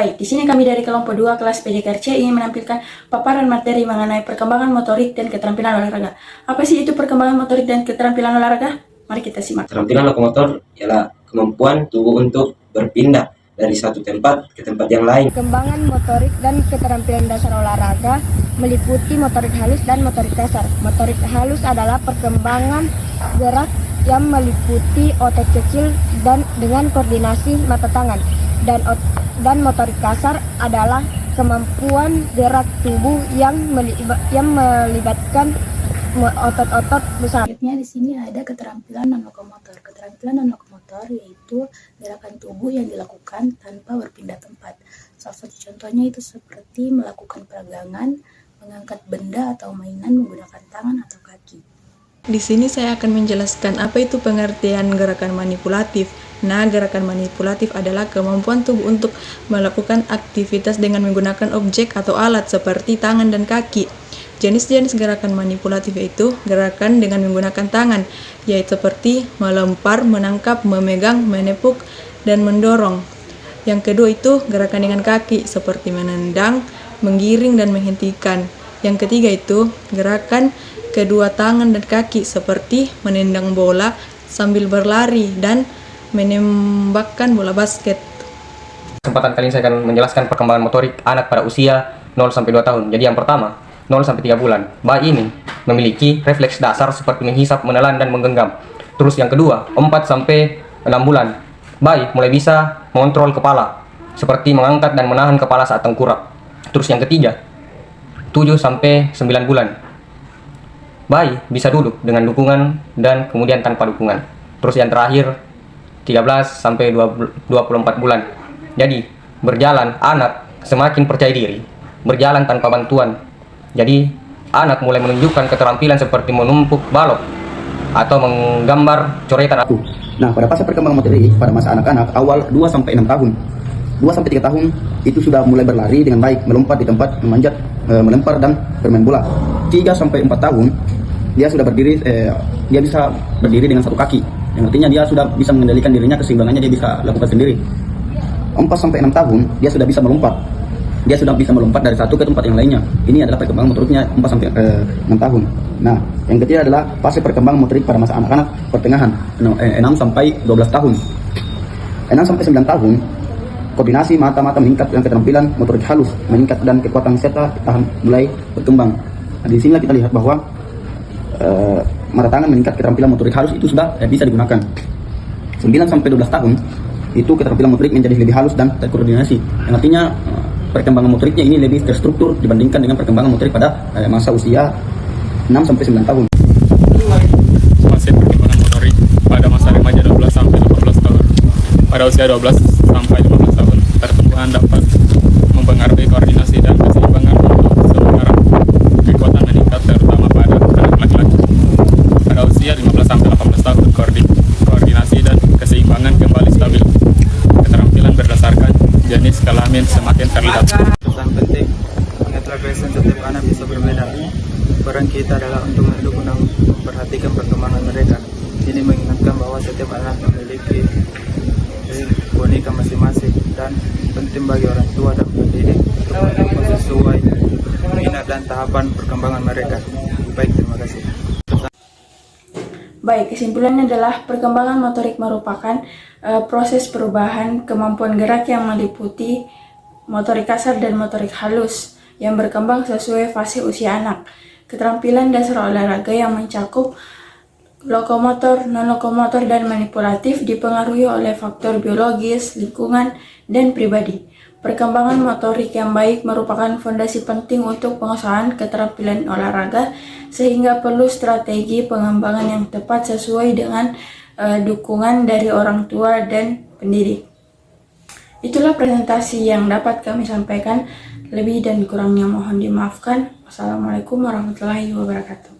Baik, di sini kami dari kelompok 2 kelas PJKRC ingin menampilkan paparan materi mengenai perkembangan motorik dan keterampilan olahraga. Apa sih itu perkembangan motorik dan keterampilan olahraga? Mari kita simak. Keterampilan lokomotor ialah kemampuan tubuh untuk berpindah dari satu tempat ke tempat yang lain. Perkembangan motorik dan keterampilan dasar olahraga meliputi motorik halus dan motorik kasar. Motorik halus adalah perkembangan gerak yang meliputi otot kecil dan dengan koordinasi mata tangan. Dan motorik kasar adalah kemampuan gerak tubuh yang melibatkan otot-otot besar. Selanjutnya di sini ada keterampilan non-lokomotor. Keterampilan non-lokomotor yaitu gerakan tubuh yang dilakukan tanpa berpindah tempat. Salah satu contohnya itu seperti melakukan peregangan, mengangkat benda atau mainan menggunakan tangan atau kaki. Di sini saya akan menjelaskan apa itu pengertian gerakan manipulatif. Nah, gerakan manipulatif adalah kemampuan tubuh untuk melakukan aktivitas dengan menggunakan objek atau alat seperti tangan dan kaki. Jenis-jenis gerakan manipulatif yaitu gerakan dengan menggunakan tangan, yaitu seperti melempar, menangkap, memegang, menepuk, dan mendorong. Yang kedua itu gerakan dengan kaki, seperti menendang, menggiring, dan menghentikan. Yang ketiga itu gerakan kedua tangan dan kaki, seperti menendang bola sambil berlari dan menembakkan bola basket. Kesempatan kali ini saya akan menjelaskan perkembangan motorik anak pada usia 0-2 tahun. Jadi yang pertama, 0-3 bulan. Bayi ini memiliki refleks dasar seperti menghisap, menelan, dan menggenggam. Terus yang kedua, 4-6 bulan. Bayi mulai bisa mengontrol kepala, seperti mengangkat dan menahan kepala saat tengkurap. Terus yang ketiga, 7-9 bulan. Bayi bisa duduk dengan dukungan dan kemudian tanpa dukungan. Terus yang terakhir, 13-24 bulan. Jadi, berjalan anak semakin percaya diri, berjalan tanpa bantuan. Jadi, anak mulai menunjukkan keterampilan seperti menumpuk balok atau menggambar coretan. Nah, pada fase perkembangan motorik pada masa anak-anak awal 2-6 tahun. 2-3 tahun itu sudah mulai berlari dengan baik, melompat di tempat, memanjat, melempar dan bermain bola. 3-4 tahun dia sudah berdiri, dia bisa berdiri dengan satu kaki. Yang artinya dia sudah bisa mengendalikan dirinya, keseimbangannya dia bisa lakukan sendiri. 4-6 tahun dia sudah bisa melompat. Dia sudah bisa melompat dari satu ke tempat yang lainnya. Ini adalah perkembangan motoriknya 4-6 tahun. Nah, yang ketiga adalah fase perkembangan motorik pada masa anak-anak pertengahan 6-12 tahun. 6-9 tahun koordinasi mata-mata meningkat dan keterampilan motorik halus meningkat dan kekuatan serta tahan mulai berkembang. Nah, di sini kita lihat bahwa mata tangan meningkat, keterampilan motorik halus itu sudah bisa digunakan. 9-12 tahun itu keterampilan motorik menjadi lebih halus dan terkoordinasi. Yang artinya perkembangan motoriknya ini lebih terstruktur dibandingkan dengan perkembangan motorik pada masa usia 6-9 tahun. Fase perkembangan motorik pada masa remaja 12-18 tahun. Pada usia 12-15 tahun, pertumbuhan dapat mempengaruhi koordinasi dan keseimbangan untuk sementara kekuatan meningkat terutama pada anak laki-laki. Pada usia 15-18 tahun, koordinasi dan keseimbangan kembali stabil. Keterampilan berdasarkan jenis kelamin semakin terlihat. Pesan penting, mengintervensi setiap anak bisa berbeda. Peran kita adalah untuk mendukung dan memperhatikan perkembangan mereka. Ini mengingatkan bahwa setiap anak memiliki boneka masing-masing dan penting bagi orang tua dan pendidik untuk mendukung sesuai minat dan tahapan perkembangan mereka. Baik, terima kasih. Baik, kesimpulannya adalah perkembangan motorik merupakan proses perubahan kemampuan gerak yang meliputi motorik kasar dan motorik halus yang berkembang sesuai fase usia anak. Keterampilan dasar olahraga yang mencakup lokomotor, non-lokomotor, dan manipulatif dipengaruhi oleh faktor biologis, lingkungan, dan pribadi. Perkembangan motorik yang baik merupakan fondasi penting untuk penguasaan keterampilan olahraga, sehingga perlu strategi pengembangan yang tepat sesuai dengan dukungan dari orang tua dan pendidik. Itulah presentasi yang dapat kami sampaikan. Lebih dan kurangnya mohon dimaafkan. Wassalamualaikum warahmatullahi wabarakatuh.